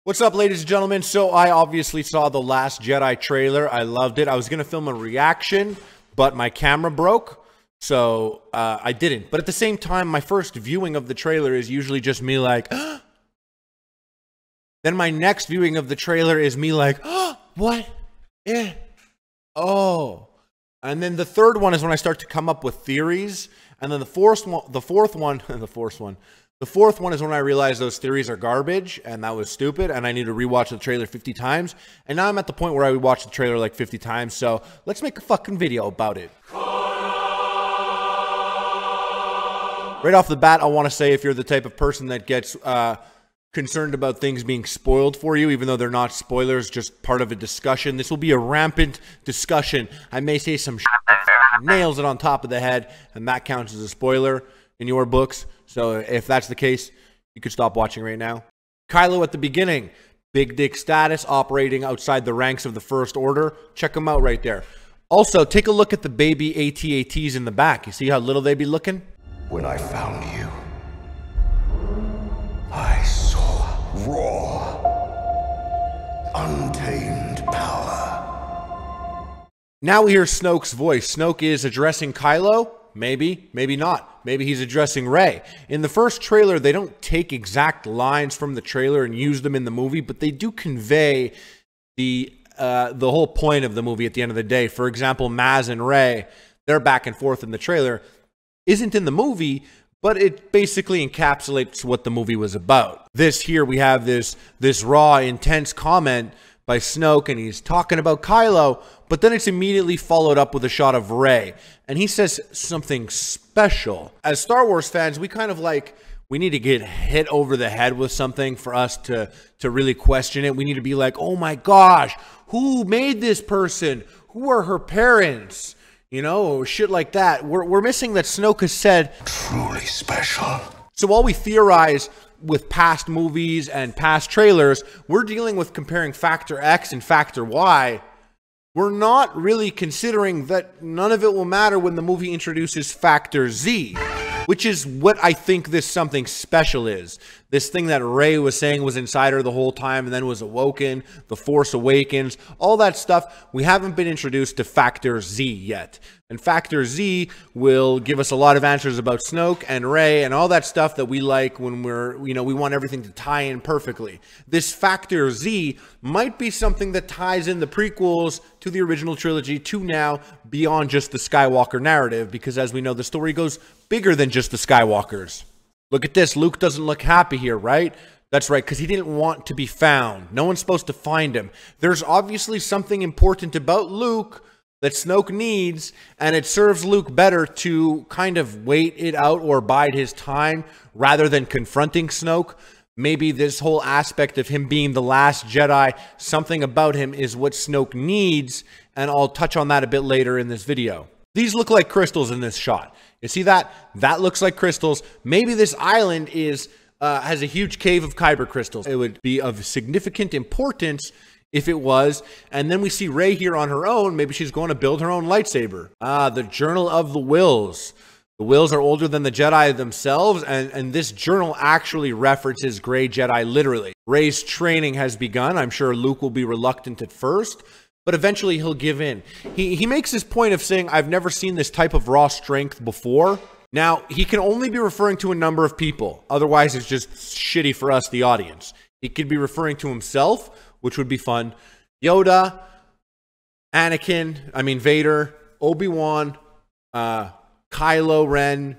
What's up, ladies and gentlemen? So I obviously saw the Last Jedi trailer. I loved it. I was going to film a reaction, but my camera broke, so I didn't. But at the same time, my first viewing of the trailer is usually just me like, then my next viewing of the trailer is me like, what? Yeah. Oh. And then the third one is when I start to come up with theories. And then the fourth one is when I realized those theories are garbage and that was stupid and I need to rewatch the trailer 50 times. And now I'm at the point where I would watch the trailer like 50 times. So let's make a fucking video about it. Right off the bat, I want to say if you're the type of person that gets concerned about things being spoiled for you, even though they're not spoilers, just part of a discussion, this will be a rampant discussion. I may say some shit that nails it on top of the head, and that counts as a spoiler in your books. So if that's the case, you could stop watching right now. Kylo at the beginning, big dick status, operating outside the ranks of the First Order. Check them out right there. Also, take a look at the baby AT-ATs in the back. You see how little they be looking? When I found you, I saw raw, untamed power. Now we hear Snoke's voice. Snoke is addressing Kylo. Maybe, maybe not. Maybe he's addressing Rey. In the first trailer, they don't take exact lines from the trailer and use them in the movie, but they do convey the whole point of the movie at the end of the day. For example, Maz and Rey, they're back and forth in the trailer. Isn't in the movie, but it basically encapsulates what the movie was about. This here, we have this raw, intense comment by Snoke, and he's talking about Kylo, but then it's immediately followed up with a shot of Rey, and he says something special. As Star Wars fans, we kind of like, we need to get hit over the head with something for us to really question it. We need to be like, oh my gosh, who made this person? Who are her parents? You know, shit like that. We're missing that Snoke has said, Truly special. So while we theorize with past movies and past trailers, we're dealing with comparing Factor X and Factor Y. We're not really considering that none of it will matter when the movie introduces Factor Z, which is what I think this something special is. This thing that Rey was saying was inside her the whole time and then was awoken, the Force Awakens, all that stuff. We haven't been introduced to Factor Z yet. And Factor Z will give us a lot of answers about Snoke and Rey and all that stuff that we like when we're, you know, we want everything to tie in perfectly. This Factor Z might be something that ties in the prequels to the original trilogy to now beyond just the Skywalker narrative, because as we know, the story goes bigger than just the Skywalkers. Look at this. Luke doesn't look happy here, right? That's right, because he didn't want to be found. No one's supposed to find him. There's obviously something important about Luke that Snoke needs, and it serves Luke better to kind of wait it out or bide his time rather than confronting Snoke. Maybe this whole aspect of him being the last Jedi, something about him is what Snoke needs, and I'll touch on that a bit later in this video. These look like crystals in this shot. You see that? That looks like crystals. Maybe this island is has a huge cave of kyber crystals. It would be of significant importance if it was. And then we see Rey here on her own. Maybe she's going to build her own lightsaber. The Journal of the Wills. The Wills are older than the Jedi themselves, and this journal actually references Grey Jedi literally. Rey's training has begun. I'm sure Luke will be reluctant at first, but eventually he'll give in. He makes this point of saying, I've never seen this type of raw strength before. Now, he can only be referring to a number of people. Otherwise, it's just shitty for us, the audience. He could be referring to himself, which would be fun. Yoda, Vader, Obi-Wan, Kylo Ren.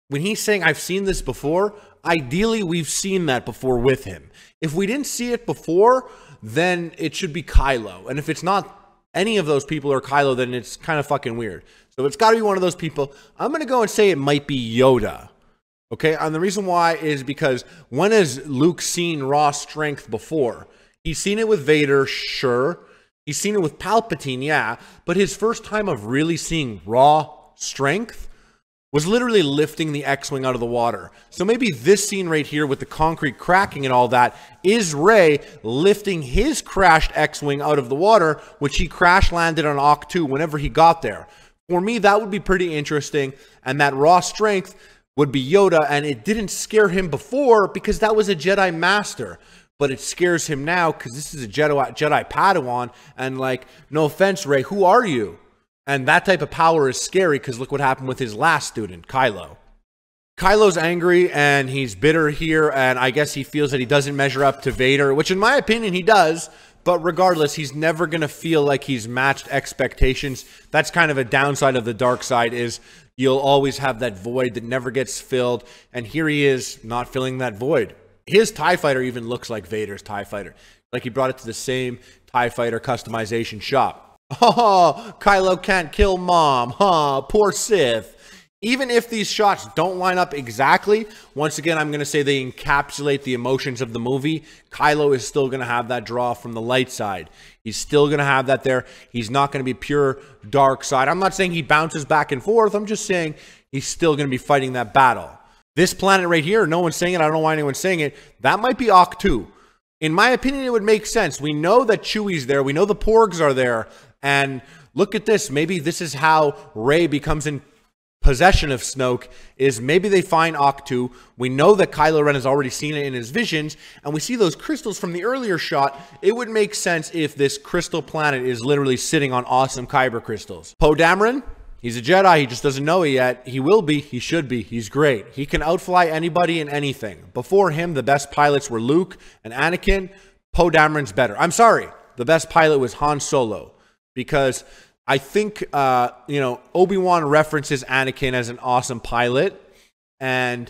When he's saying, I've seen this before, ideally, we've seen that before with him. If we didn't see it before, then it should be Kylo. And if it's not any of those people or Kylo, then it's kind of fucking weird. So it's got to be one of those people. I'm going to go and say it might be Yoda. Okay? And the reason why is because when has Luke seen raw strength before? He's seen it with Vader, sure. He's seen it with Palpatine, yeah. But his first time of really seeing raw strength was literally lifting the X-Wing out of the water. So maybe this scene right here with the concrete cracking and all that is Rey lifting his crashed X-Wing out of the water, which he crash landed on Ahch-To whenever he got there. For me, that would be pretty interesting, and that raw strength would be Yoda, and it didn't scare him before because that was a Jedi Master. but it scares him now because this is a Jedi Padawan, and like, no offense, Rey, who are you? And that type of power is scary because look what happened with his last student, Kylo. Kylo's angry and he's bitter here, and I guess he feels that he doesn't measure up to Vader, which in my opinion he does, but regardless, he's never going to feel like he's matched expectations. That's kind of a downside of the dark side, is you'll always have that void that never gets filled, and here he is not filling that void. His TIE fighter even looks like Vader's TIE fighter. Like he brought it to the same TIE fighter customization shop. Oh, Kylo can't kill Mom. Huh, poor Sith. Even if these shots don't line up exactly, once again, I'm going to say they encapsulate the emotions of the movie. Kylo is still going to have that draw from the light side. He's still going to have that there. He's not going to be pure dark side. I'm not saying he bounces back and forth. I'm just saying he's still going to be fighting that battle. This planet right here, no one's saying it. I don't know why anyone's saying it. That might be Ahch-To. In my opinion, it would make sense. We know that Chewie's there. We know the Porgs are there. And look at this. Maybe this is how Rey becomes in possession of Snoke, is maybe they find Ahch-To. We know that Kylo Ren has already seen it in his visions, and we see those crystals from the earlier shot. It would make sense if this crystal planet is literally sitting on awesome kyber crystals. Poe Dameron, he's a Jedi. He just doesn't know it yet. He will be. He should be. He's great. He can outfly anybody and anything. Before him, the best pilots were Luke and Anakin. Poe Dameron's better. I'm sorry. The best pilot was Han Solo, because I think, Obi-Wan references Anakin as an awesome pilot, and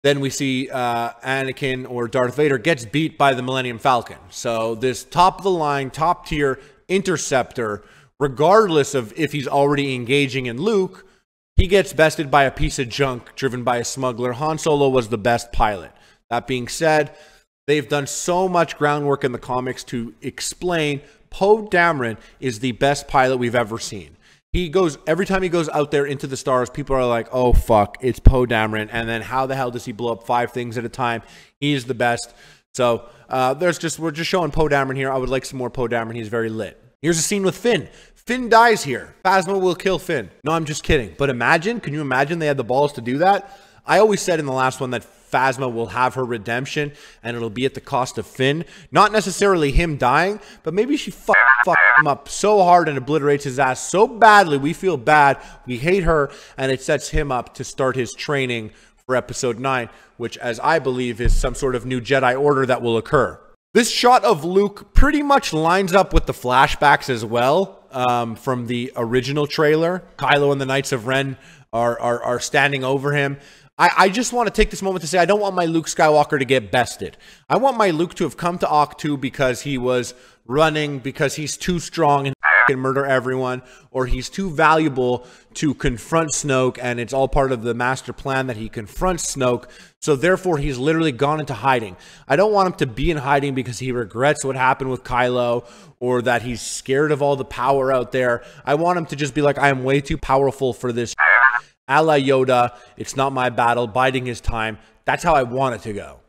then we see Anakin or Darth Vader gets beat by the Millennium Falcon. So this top-of-the-line, top-tier interceptor, regardless of if he's already engaging in Luke, he gets bested by a piece of junk driven by a smuggler. Han Solo was the best pilot. That being said, they've done so much groundwork in the comics to explain Poe Dameron is the best pilot we've ever seen. Every time he goes out there into the stars, people are like, oh fuck, it's Poe Dameron. And then how the hell does he blow up 5 things at a time? He's the best. So we're just showing Poe Dameron here. I would like some more Poe Dameron. He's very lit. Here's a scene with Finn. Finn dies here. Phasma will kill Finn. No, I'm just kidding. But can you imagine they had the balls to do that? I always said in the last one that Phasma will have her redemption, and it'll be at the cost of Finn. Not necessarily him dying, but maybe she fuck him up so hard and obliterates his ass so badly, we feel bad, we hate her, and it sets him up to start his training for Episode 9, which, as I believe, is some sort of new Jedi Order that will occur. This shot of Luke pretty much lines up with the flashbacks as well, from the original trailer. Kylo and the Knights of Ren are standing over him. I just want to take this moment to say I don't want my Luke Skywalker to get bested. I want my Luke to have come to Ahch-To because he was running, because he's too strong and can murder everyone, or he's too valuable to confront Snoke, and it's all part of the master plan that he confronts Snoke, so therefore he's literally gone into hiding. I don't want him to be in hiding because he regrets what happened with Kylo, or that he's scared of all the power out there. I want him to just be like, I am way too powerful for this. A la Yoda, it's not my battle, biding his time. That's how I want it to go.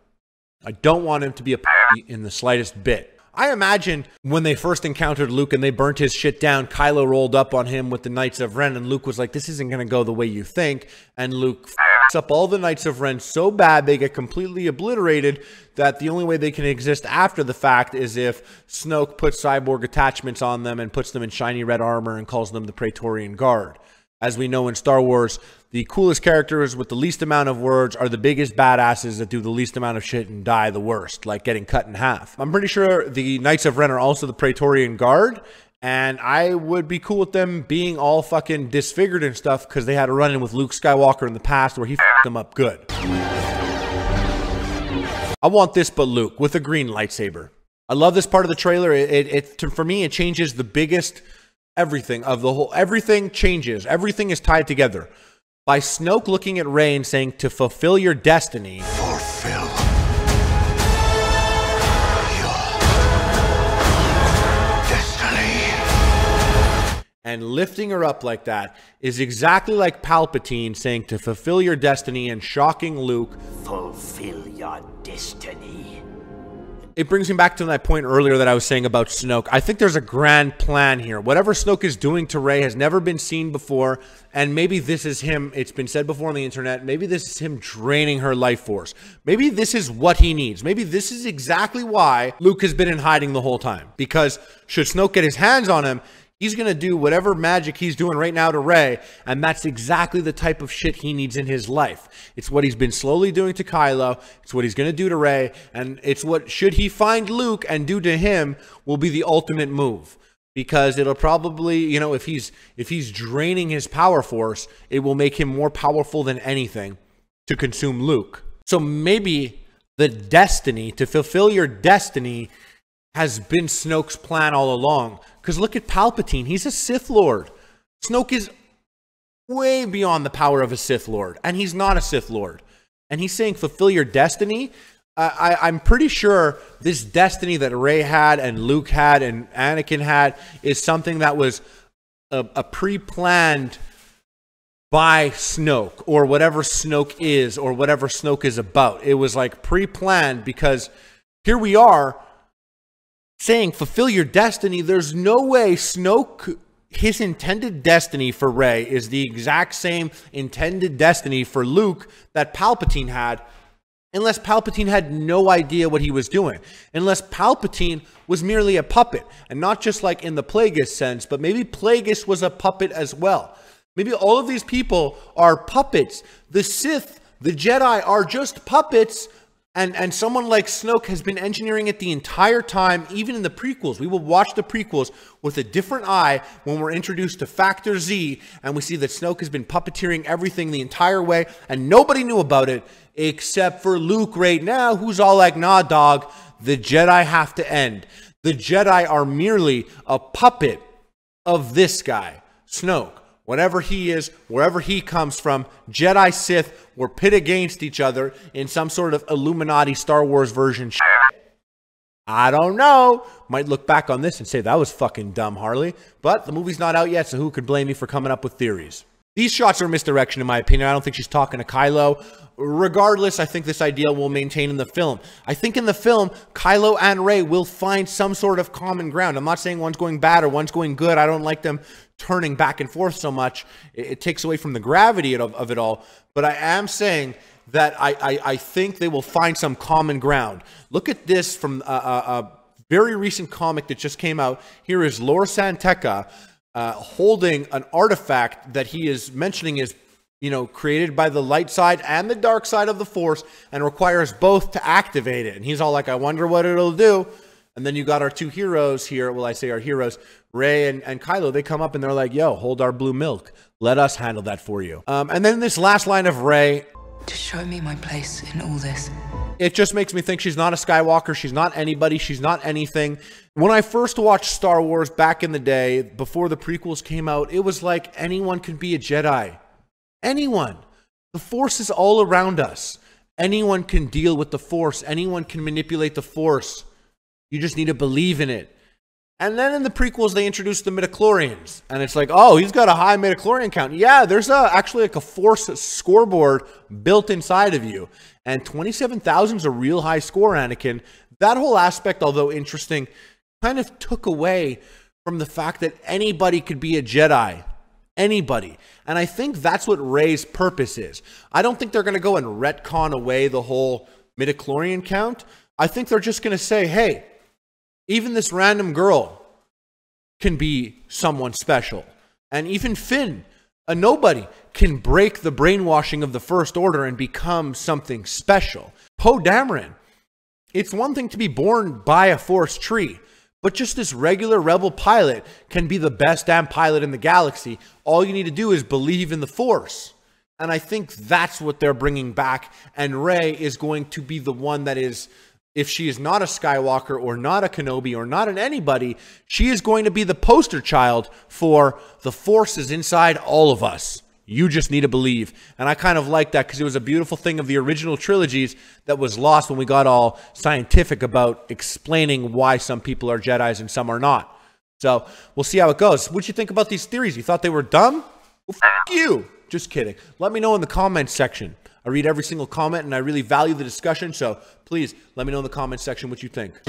I don't want him to be a p*** in the slightest bit. I imagine when they first encountered Luke and they burnt his shit down, Kylo rolled up on him with the Knights of Ren, and Luke was like, this isn't going to go the way you think. And Luke f***s up all the Knights of Ren so bad they get completely obliterated that the only way they can exist after the fact is if Snoke puts cyborg attachments on them and puts them in shiny red armor and calls them the Praetorian Guard. As we know in Star Wars, the coolest characters with the least amount of words are the biggest badasses that do the least amount of shit and die the worst, like getting cut in half. I'm pretty sure the Knights of Ren are also the Praetorian Guard, and I would be cool with them being all fucking disfigured and stuff because they had a run-in with Luke Skywalker in the past where he f***ed them up good. I want this but Luke with a green lightsaber. I love this part of the trailer. For me, it changes the biggest... everything of the whole, everything changes. Everything is tied together. By Snoke looking at Rey and saying, to fulfill your destiny. Fulfill your destiny. And lifting her up like that is exactly like Palpatine saying to fulfill your destiny and shocking Luke. Fulfill your destiny. it brings me back to my point earlier that I was saying about Snoke. I think there's a grand plan here. Whatever Snoke is doing to Rey has never been seen before, and maybe this is him. It's been said before on the internet. Maybe this is him draining her life force. Maybe this is what he needs. Maybe this is exactly why Luke has been in hiding the whole time. Because should Snoke get his hands on him, he's going to do whatever magic he's doing right now to Rey, and that's exactly the type of shit he needs in his life. It's what he's been slowly doing to Kylo. It's what he's going to do to Rey, and it's what, should he find Luke and do to him, will be the ultimate move. Because it'll probably, you know, if he's draining his power force, it will make him more powerful than anything to consume Luke. So maybe the destiny, to fulfill your destiny, has been Snoke's plan all along. Because look at Palpatine. He's a Sith Lord. Snoke is way beyond the power of a Sith Lord. And he's not a Sith Lord. And he's saying, fulfill your destiny. I'm pretty sure this destiny that Rey had and Luke had and Anakin had is something that was a pre-planned by Snoke, or whatever Snoke is, or whatever Snoke is about. It was like pre-planned, because here we are saying, fulfill your destiny. There's no way Snoke, his intended destiny for Rey is the exact same intended destiny for Luke that Palpatine had, unless Palpatine had no idea what he was doing. Unless Palpatine was merely a puppet, and not just like in the Plagueis sense, but maybe Plagueis was a puppet as well. Maybe all of these people are puppets. The Sith, the Jedi are just puppets. And someone like Snoke has been engineering it the entire time, even in the prequels. We will watch the prequels with a different eye when we're introduced to Factor Z, and we see that Snoke has been puppeteering everything the entire way, and nobody knew about it except for Luke right now, who's all like, nah, dog, the Jedi have to end. The Jedi are merely a puppet of this guy, Snoke. Whatever he is, wherever he comes from, Jedi, Sith were pit against each other in some sort of Illuminati Star Wars version shit. I don't know. Might look back on this and say, that was fucking dumb, Harley. But the movie's not out yet, so who could blame me for coming up with theories? These shots are misdirection, in my opinion. I don't think she's talking to Kylo. Regardless, I think this idea will maintain in the film. I think in the film, Kylo and Rey will find some sort of common ground. I'm not saying one's going bad or one's going good. I don't like them turning back and forth so much. It takes away from the gravity of it all. But I am saying that I think they will find some common ground. Look at this from a very recent comic that just came out. Here is Lor San Tekka holding an artifact that he is mentioning is, you know, created by the light side and the dark side of the Force, and requires both to activate it. And he's all like, I wonder what it'll do. And then you got our two heroes here. Well, I say our heroes, Rey and Kylo. They come up and they're like, yo, hold our blue milk. Let us handle that for you. And then this last line of Rey, to show me my place in all this. It just makes me think she's not a Skywalker. She's not anybody. She's not anything. When I first watched Star Wars back in the day, before the prequels came out, it was like anyone could be a Jedi. Anyone. The Force is all around us. Anyone can deal with the Force. Anyone can manipulate the Force. You just need to believe in it. And then in the prequels, they introduced the midichlorians. And it's like, oh, he's got a high midichlorian count. Yeah, there's actually like a Force scoreboard built inside of you. And 27,000 is a real high score, Anakin. That whole aspect, although interesting, kind of took away from the fact that anybody could be a Jedi. Anybody. And I think that's what Rey's purpose is. I don't think they're going to go and retcon away the whole midichlorian count. I think they're just going to say, hey, even this random girl can be someone special. And even Finn, a nobody, can break the brainwashing of the First Order and become something special. Poe Dameron, it's one thing to be born by a Force tree, but just this regular rebel pilot can be the best damn pilot in the galaxy. All you need to do is believe in the Force. And I think that's what they're bringing back. And Rey is going to be the one that is, if she is not a Skywalker or not a Kenobi or not an anybody, she is going to be the poster child for the Force is inside all of us. You just need to believe. And I kind of like that because it was a beautiful thing of the original trilogies that was lost when we got all scientific about explaining why some people are Jedis and some are not. So we'll see how it goes. What'd you think about these theories? You thought they were dumb? Well, f*** you. Just kidding. Let me know in the comments section. I read every single comment, and I really value the discussion, so please let me know in the comment section what you think.